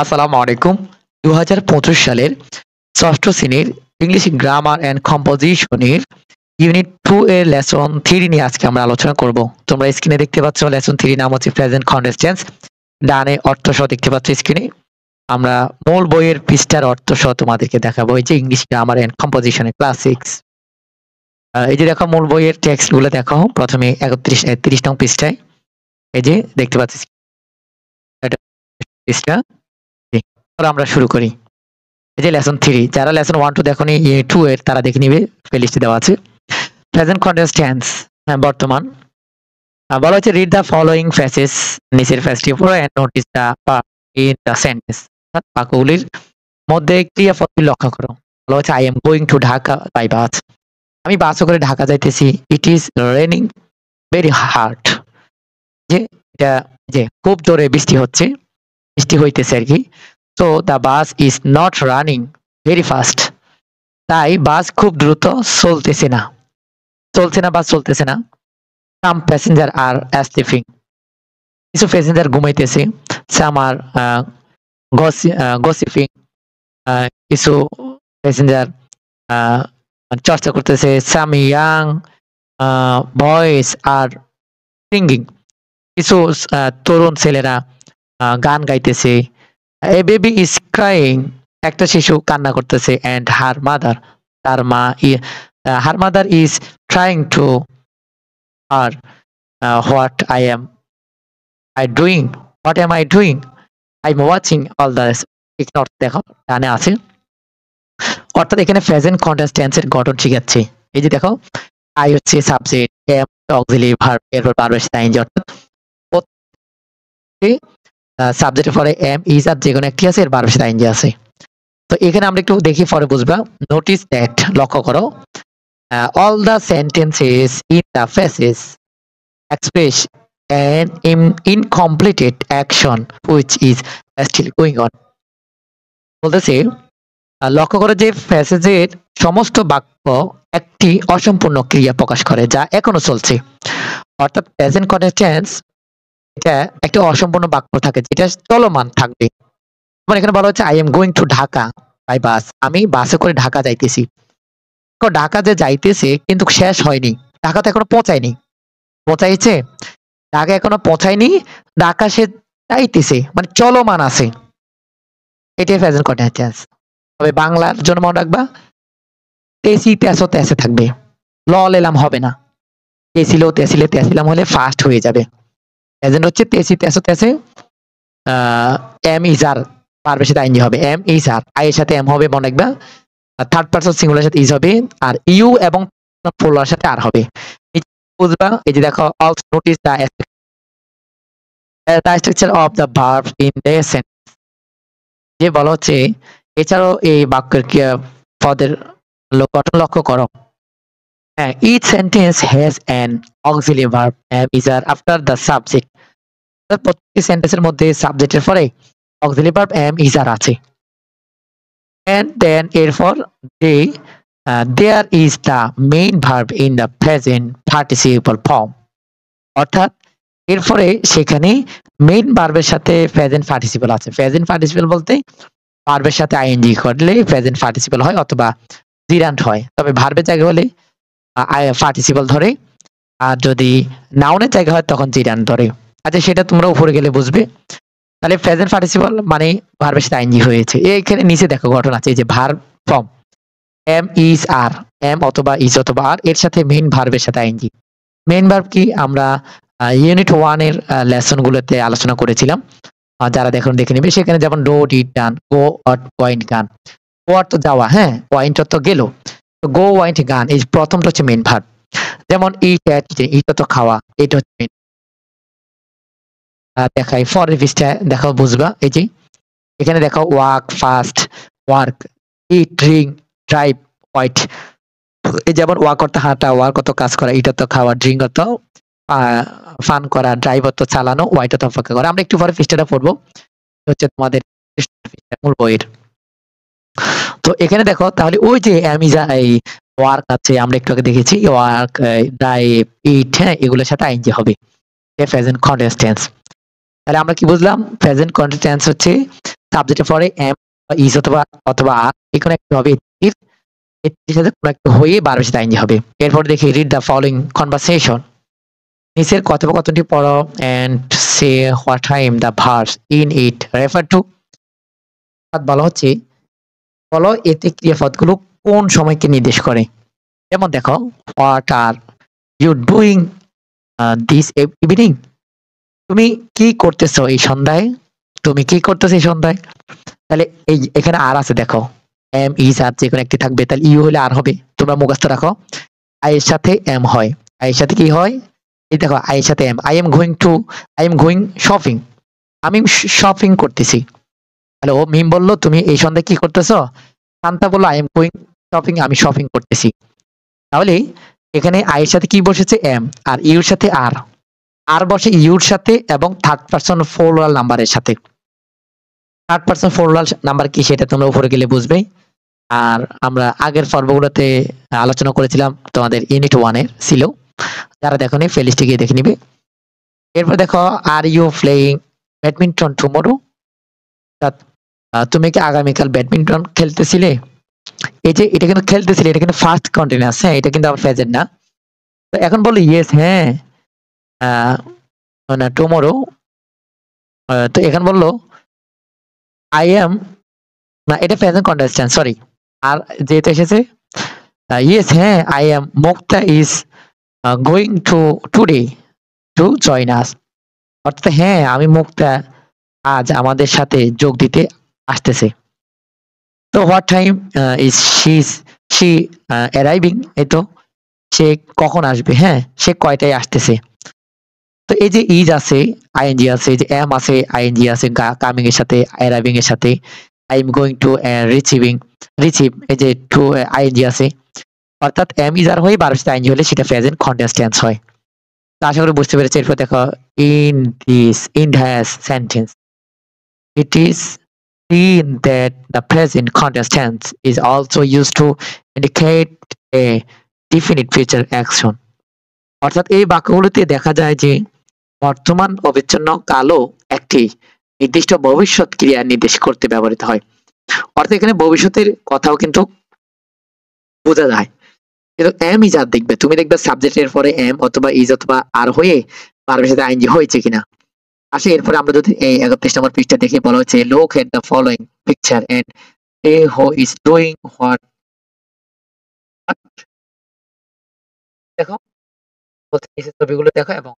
আসসালামু আলাইকুম। ২০২৫ সালের ৬ষ্ঠ শ্রেণীর ইংলিশ গ্রামার অ্যান্ড কম্পোজিশনের ইউনিট 2 এর লেসন 3 নিয়ে আজকে আমরা আলোচনা করব। তোমরা স্ক্রিনে দেখতে পাচ্ছ লেসন 3 নাম হচ্ছে প্রেজেন্ট কন্টিনিউয়াস টেন্স। ডানে অর্থ সহ দেখতে পাচ্ছ স্ক্রিনে। আমরা মূল বইয়ের পৃষ্ঠার অর্থ সহ তোমাদেরকে দেখাবো। এই যে ইংলিশ গ্রামার অ্যান্ড কম্পোজিশনের ক্লাস 6। এই যে দেখো মূল বইয়ের টেক্সট গুলো দেখো। প্রথমে ৩০ নং পৃষ্ঠায় এই যে দেখতে পাচ্ছ এটা পৃষ্ঠা। আমরা শুরু করি। এই যে লেসন 3 যারা লেসন 1 2 দেখোনি ইউনিট 2 এর তারা দেখে নিবে, প্লেলিস্টে দেওয়া আছে। প্রেজেন্ট কন্টিনিউয়াস টেন্স বর্তমান। বলা হচ্ছে রিড দ্য ফলোইং ফ্রেজেস, নিচের ফ্রেজটি পড়ো and notice the part in the sentence. বাক্যগুলির মধ্যে ক্রিয়াপদটি লক্ষ্য করো। বলা হচ্ছে I am going to Dhaka by bus. আমি বাসে করে ঢাকা যাইতেছি। It is raining very hard. যে এটা যে খুব জোরে বৃষ্টি হচ্ছে, বৃষ্টি হইতেছে আর কি। So the bus is not running very fast. তাই বাস খুব দ্রুত চলতেছে না। বাস চলতেছে না। Some passenger are sleeping. কিছু প্যাসেঞ্জার ঘুমাইতেছে। Some are gossiping. কিছু প্যাসেঞ্জার চর্চা করতেছে। Some young boys are singing. কিছু তরুণ ছেলেরা গান গাইতেছে। A baby is crying. একটা শিশু কান্না করতেছে and her mother, তার মা her mother is trying to her what am I doing? I'm watching all this. Ignore দেখো ডানে আছে। অর্থাৎ এখানে প্রেজেন্ট কন্টিনিউয়াস টেন্সের গঠন শিখাচ্ছে। এই যে দেখো আই হচ্ছে সাবজেক্ট, এম অক্সিলারি ভার্ব, এরপর ভার্বের সাথে আইএনজি। অর্থাৎ সাবজেক্টের পরে এম ইজ আর যেকোনো একটি আছে, এর ভার্বের সাথে আইএনজি আছে। তো এখানে আমরা একটু দেখি পরে বুঝবা। নোটিস দ্যাট, লক্ষ্য করো, all the sentences in the phrases express an incompleted action which is still going on. বলতেছে লক্ষ্য করো যে ফ্রেজের সমস্ত বাক্য একটি অসম্পূর্ণ ক্রিয়া প্রকাশ করে যা এখনো চলছে। অর্থাৎ প্রেজেন্ট কন্টিনিউয়াস টেন্স এটা একটা অসম্পূর্ণ বাক্য থাকে যেটা চলমান থাকবে। মানে এখানে বলা হচ্ছে I am going to Dhaka by bus. আমি বাসে করে ঢাকা যাইতেছি। ঢাকা যে যাইতেছে কিন্তু শেষ হয়নি। ঢাকা তো এখনো পৌঁছায়নি। পৌঁছাইছে? ঢাকা এখনো পৌঁছায়নি। ঢাকা সে যাইতেছে, মানে চলমান আছে। এটাই প্রেজেন্ট কন্টিনিউয়াস টেন্স। তবে বাংলার জন্য মনে রাখবা তেসি তেসো তেসে থাকবে। ল লেলাম হবে না। তেসিলো তেসিলে তেসিলাম হলে ফাস্ট হয়ে যাবে। প্রেজেন্ট হচ্ছে তেসি তেসো তেসে। এম ইজ আর ভার্বের সাথে আইএনজি হবে। এম ইজ আর, আই এর সাথে এম হবে মনে রাখবা। থার্ড পারসন সিঙ্গুলার সাথে ইজ হবে, আর ইউ এবং প্লুরাল সাথে আর হবে। বুঝবা? এই যে দেখো also notice the structure of the verb in the sentence. যে বলা হচ্ছে এছাড়াও এই বাক্যের পদের গঠন লক্ষ্য করো। হ্যাঁ, each sentence has an auxiliary verb am is are after the subject. প্রত্যেকটি সেন্টেন্সের মধ্যে সাবজেক্টের পরে auxiliary verb am is are আছে। And then এরপর there is the main verb in the present participle form. অর্থাৎ এরপরে সেখানে মেইন ভার্বের সাথে প্রেজেন্ট পার্টিসিপল আছে। প্রেজেন্ট পার্টিসিপল বলতে ভার্বের সাথে আইএনজি করলে প্রেজেন্ট পার্টিসিপল হয় অথবা জিরান্ট হয়। তবে ভার্বের জায়গায় হলে পার্টিসিপল ধরে, আর যদি নাউনের জায়গা হয় তখন জিরান্ট ধরে। আচ্ছা, সেটা তোমরা উপরে গেলে বুঝবে। তাহলে প্রেজেন্ট পার্টিসিপল মানে ভার্বের সাথে আইএনজি হয়েছে। এইখানে নিচে দেখো গঠন আছে, এই যে verb form am is are, am অথবা ইজ অথবা আর এর সাথে মেইন ভার্বের সাথে আইএনজি। মেইন ভার্ব কি আমরা ইউনিট 1 এর লেসন গুলোতে আলোচনা করেছিলাম। যারা দেখে নিবে। সেখানে যেমন do, did, done, go, went, gone. Go অর্থ যাওয়া, হ্যাঁ, ওয়েন্ট অর্থ গেল। তো গো, ওয়েন্ট, গান এই প্রথমটা হচ্ছে মেইন ভার্ব। যেমন ইট অর্থ খাওয়া, এটা হচ্ছে মেইন। দেখাই পরের পৃষ্ঠায় দেখো বুঝবা। এই যে এখানে দেখো ওয়াক, ফাস্ট, ওয়ার্ক, ইট, ড্রিঙ্ক, ড্রাইভ, ওয়াইট। এই যেমন ওয়াক অর্থ হাঁটা, ওয়ার্ক অর্থ কাজ করা, ইট অর্থ খাওয়া, ড্রিঙ্ক অর্থ ফান করা, ড্রাইভ অর্থ চালানো, ওয়াইট অর্থ অপেক্ষা করা। আমরা একটু পরে পৃষ্ঠাটা পড়বো, হচ্ছে তোমাদের মূল বইয়ের। তো এখানে দেখো তাহলে ওই যে এই ওয়ার্ক আছে, আমরা একটু আগে দেখেছি ওয়ার্ক, ড্রাইভ, ইট, হ্যাঁ, এগুলোর সাথে আইএনজি হবে। Present continuous tense. তাহলে আমরা কি বুঝলাম? প্রেজেন্ট কন্টিনিউয়াস টেন্স হচ্ছে সাবজেক্টের পরে এম বা ইজ অথবা অথবা আর এখানে একটা হবে এর সাথে কোনো একটা হয়ে বারবার সাথে আইনজি হবে। এরপর দেখি রিড দ্য ফলোইং কনভারসেশন। নিচের কথোপকথনটি পড়ো and say what time the verbs in it refer to. বলা হচ্ছে বলো এতে ক্রিয়াপদগুলো কোন সময়কে নির্দেশ করে। যেমন দেখো, what are you doing this evening, তুমি কি করতেছো এই সন্ধ্যায়, তুমি কি করতেছো এই সন্ধ্যায়। তাহলে এই এখানে আর আছে দেখো, এম ইজ আর যে কোনো একটি থাকবে, তাহলে ইউ হলে আর হবে। তোমরা মুখস্থ রাখো, আই এর সাথে এম হয়, আই এর সাথে কি হয়, এই দেখো আই এর সাথে am. I am going shopping, আমি শপিং করতেছি। তাহলে ও মিম বললো তুমি এই সন্ধ্যায় কি করতেছো, শান্তা বললো আই এম গোয়িং শপিং, আমি শপিং করতেছি। তাহলে এখানে আই এর সাথে কি বসেছে এম, আর ইউর সাথে আর বসে ইউর সাথে এবং থার্ড পারসন ফোরাল নাম্বারের সাথে। থার্ড পারসন ফোরাল নাম্বার কি সেটা তোমরা উপরে গেলে বুঝবে। আর আমরা আগের পর্বগুলোতে আলোচনা করেছিলাম, তোমাদের ইউনিট 1 এর ছিল, যারা দেখোনি প্লেলিস্টে গিয়ে দেখে নিবে। এরপর দেখো, are you playing badminton tomorrow, তুমি কি আগামীকাল ব্যাডমিন্টন খেলতেছিলে। এই যে এটা কিন্তু খেলতেছিলে, এটা কিন্তু ফার্স্ট কন্টিনিউয়াস, হ্যাঁ এটা কিন্তু আবার প্রেজেন্ট না। তো এখন বলো ইয়েস হ্যাঁ না টুমরো, তো এখন বললো আই এম, না এটা প্রেজেন্ট কন্টিনিউয়াস টেন্স, সরি। আর যেহেতু এসেছে ইয়েস হ্যাঁ I am Mukta is going to today to join us, অর্থাৎ হ্যাঁ আমি মুক্তা আজ আমাদের সাথে যোগ দিতে আসতেছে। তো what time is she arriving, এই তো সে কখন আসবে, হ্যাঁ সে কয়টায় আসতেছে। তো এই যে ইজ আছে, আইএনজি আছে, এই যে এম আছে, আইএনজি আছে কামিং এর সাথে, অ্যারাইভিং এর সাথে, I am going to receive, এই যে টু আইএনজি আছে, অর্থাৎ এম ইজ আর হয়ে বারবার সাথে আইএনজি হলে সেটা প্রেজেন্ট কন্টিনিউয়াস টেন্স হয়। তো আশা করি বুঝতে পেরেছি। এরপর দেখো, in this sentence it is seen that the present continuous tense is also used to indicate a definite future action. অর্থাৎ এই বাক্যগুলোতে দেখা যায় যে বর্তমান অবিচ্ছিন্ন কালও একটি নির্দিষ্ট ভবিষ্যৎ ক্রিয়া নির্দেশ করতে ব্যবহৃত হয়। অর্থাৎ এখানে ভবিষ্যতের কথাও কিন্তু বোঝা যায়। কিন্তু এম ইজ আর দেখবে, তুমি দেখবে সাবজেক্টের পরে এম অথবা ইজ অথবা আর হয়ে বারবার সাথে আইএনজি হয়েছে কিনা। আসে এরপরে আমরা যদি এই 31 নম্বর পৃষ্ঠা দেখে বলা হচ্ছে look at the following picture and say who is doing what. দেখো বলছে নিচের ছবিগুলো দেখো এবং